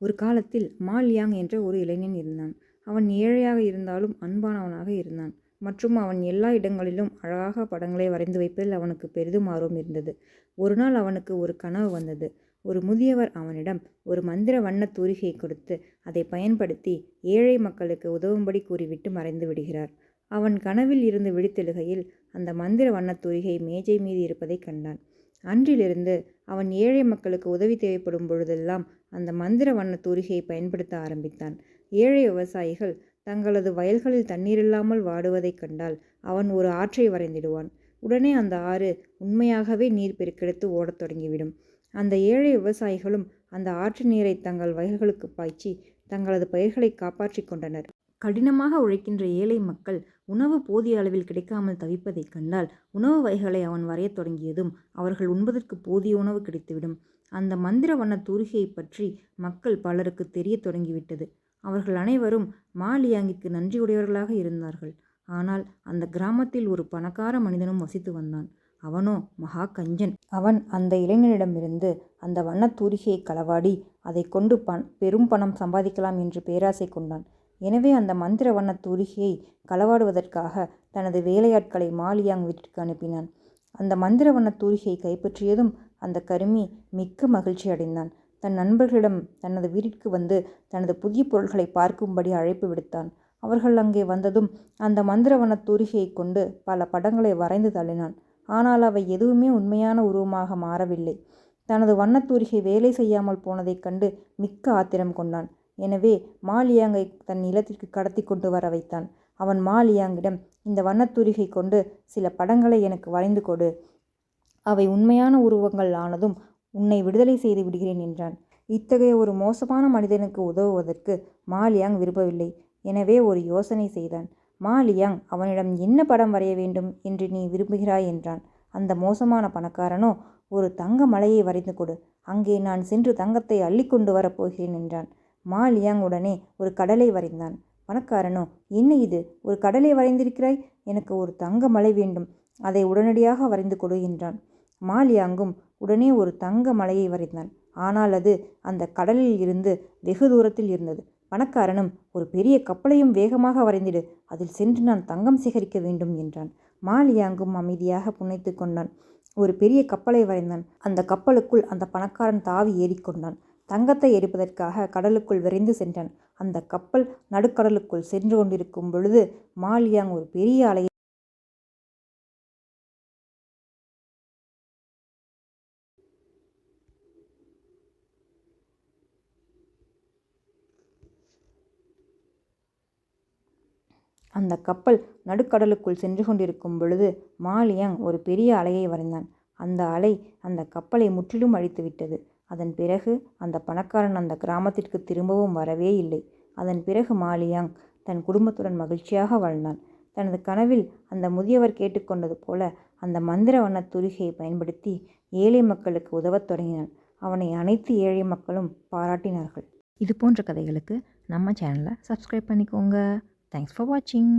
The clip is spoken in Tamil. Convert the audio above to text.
ஒரு காலத்தில் மாலியாங் என்ற ஒரு இளைஞன் இருந்தான். அவன் ஏழையாக இருந்தாலும் அன்பானவனாக இருந்தான். மற்றும் அவன் எல்லா இடங்களிலும் அழகாக படங்களை வரைந்து வைப்பதில் அவனுக்கு பெரிதும் ஆர்வம் இருந்தது. ஒரு நாள் அவனுக்கு ஒரு கனவு வந்தது. ஒரு முதியவர் அவனிடம் ஒரு மந்திர வண்ணத் தூரிகையை கொடுத்து அதை பயன்படுத்தி ஏழை மக்களுக்கு உதவும்படி கூறிவிட்டு மறைந்து விடுகிறார். அவன் கனவில் இருந்து விழித்தெழுகையில் அந்த மந்திர வண்ணத் தூரிகை மேஜை மீது இருப்பதைக் கண்டான். அன்றிலிருந்து அவன் ஏழை மக்களுக்கு உதவி தேவைப்படும் பொழுதெல்லாம் அந்த மந்திர வண்ண தூரிகையை பயன்படுத்த ஆரம்பித்தான். ஏழை விவசாயிகள் தங்களது வயல்களில் தண்ணீரில்லாமல் வாடுவதைக் கண்டால் அவன் ஒரு ஆற்றை வரைந்திடுவான். உடனே அந்த ஆறு உண்மையாகவே நீர் பெருக்கெடுத்து ஓடத் தொடங்கிவிடும். அந்த ஏழை விவசாயிகளும் அந்த ஆற்று நீரை தங்கள் வயல்களுக்கு பாய்ச்சி தங்களது பயிர்களை காப்பாற்றிக் கொண்டனர். கடினமாக உழைக்கின்ற ஏழை மக்கள் உணவு போதிய அளவில் கிடைக்காமல் தவிப்பதைக் கண்டால் உணவு வகைகளை அவன் வரையத் தொடங்கியதும் அவர்கள் உண்பதற்கு போதிய உணவு கிடைத்துவிடும். அந்த மந்திர வண்ண தூரிகையை பற்றி மக்கள் பலருக்கு தெரிய தொடங்கிவிட்டது. அவர்கள் அனைவரும் மாலியாங்கிற்கு நன்றியுடையவர்களாக இருந்தார்கள். ஆனால் அந்த கிராமத்தில் ஒரு பணக்கார மனிதனும் வசித்து வந்தான். அவனோ மகா கஞ்சன். அவன் அந்த இளைஞனிடமிருந்து அந்த வண்ணத் தூரிகையை களவாடி அதை கொண்டு பெரும் பணம் சம்பாதிக்கலாம் என்று பேராசை கொண்டான். எனவே அந்த மந்திர வண்ணத் தூரிகையை களவாடுவதற்காக தனது வேலையாட்களை மாலியாங் வீட்டிற்கு அனுப்பினான். அந்த மந்திர வண்ணத் தூரிகையை கைப்பற்றியதும் அந்த கருமி மிக்க மகிழ்ச்சி அடைந்தான். தன் நண்பர்களிடம் தனது வீட்டிற்கு வந்து தனது புதிய பொருட்களை பார்க்கும்படி அழைப்பு விடுத்தான். அவர்கள் அங்கே வந்ததும் அந்த மந்திர வண்ணத் தூரிகையை கொண்டு பல படங்களை வரைந்து தள்ளினான். ஆனால் அவை எதுவுமே உண்மையான உருவமாக மாறவில்லை. தனது வண்ணத் தூரிகை வேலை செய்யாமல் போனதைக் கண்டு மிக்க ஆத்திரம் கொண்டான். எனவே மாலியாங்கை தன் இல்லத்திற்கு கடத்தி கொண்டு வர வைத்தான். அவன் மாலியாங்கிடம், இந்த வண்ணத்தூரிகை கொண்டு சில படங்களை எனக்கு வரைந்து கொடு. அவை உண்மையான உருவங்கள் ஆனதும் உன்னை விடுதலை செய்து விடுகிறேன் என்றான். இத்தகைய ஒரு மோசமான மனிதனுக்கு உதவுவதற்கு மாலியாங் விரும்பவில்லை. எனவே ஒரு யோசனை செய்தான். மாலியாங் அவனிடம், என்ன படம் வரைய வேண்டும் என்று நீ விரும்புகிறாய் என்றான். அந்த மோசமான பணக்காரனோ, ஒரு தங்க மலையை வரைந்து கொடு. அங்கே நான் சென்று தங்கத்தை அள்ளி கொண்டு வரப்போகிறேன் என்றான். மாலியாங் உடனே ஒரு கடலை வரைந்தான். பணக்காரனோ, என்ன இது, ஒரு கடலை வரைந்திருக்கிறாய்? எனக்கு ஒரு தங்க மலை வேண்டும், அதை உடனடியாக வரைந்து கொடு என்றான். மாலியாங்கும் உடனே ஒரு தங்க மலையை வரைந்தான். ஆனால் அது அந்த கடலில் இருந்து வெகு தூரத்தில் இருந்தது. பணக்காரனும், ஒரு பெரிய கப்பலையும் வேகமாக வரைந்திடு, அதில் சென்று நான் தங்கம் சேகரிக்க வேண்டும் என்றான். மாலியாங்கும் அமைதியாக புன்னைத்து கொண்டான். ஒரு பெரிய கப்பலை வரைந்தான். அந்த கப்பலுக்குள் அந்த பணக்காரன் தாவி ஏறிக்கொண்டான். தங்கத்தை எடுப்பதற்காக கடலுக்குள் விரைந்து சென்றான். அந்த கப்பல் நடுக்கடலுக்குள் சென்று கொண்டிருக்கும் பொழுது மாலியாங் ஒரு பெரிய அலையை அந்த கப்பல் நடுக்கடலுக்குள் சென்று கொண்டிருக்கும் பொழுது மாலியாங் ஒரு பெரிய அலையை வரைந்தான். அந்த அலை அந்த கப்பலை முற்றிலும் அழித்துவிட்டது. அதன் பிறகு அந்த பணக்காரன் அந்த கிராமத்திற்கு திரும்பவும் வரவே இல்லை. அதன் பிறகு மாலியாங் தன் குடும்பத்துடன் மகிழ்ச்சியாக வாழ்ந்தான். தனது கனவில் அந்த முதியவர் கேட்டுக்கொண்டது போல அந்த மந்திர வண்ணத் தூரிகையை பயன்படுத்தி ஏழை மக்களுக்கு உதவத் தொடங்கினான். அவனை அனைத்து ஏழை மக்களும் பாராட்டினார்கள். இது போன்ற கதைகளுக்கு நம்ம சேனலை சப்ஸ்கிரைப் பண்ணிக்கோங்க. தேங்க்ஸ் ஃபார் வாட்சிங்.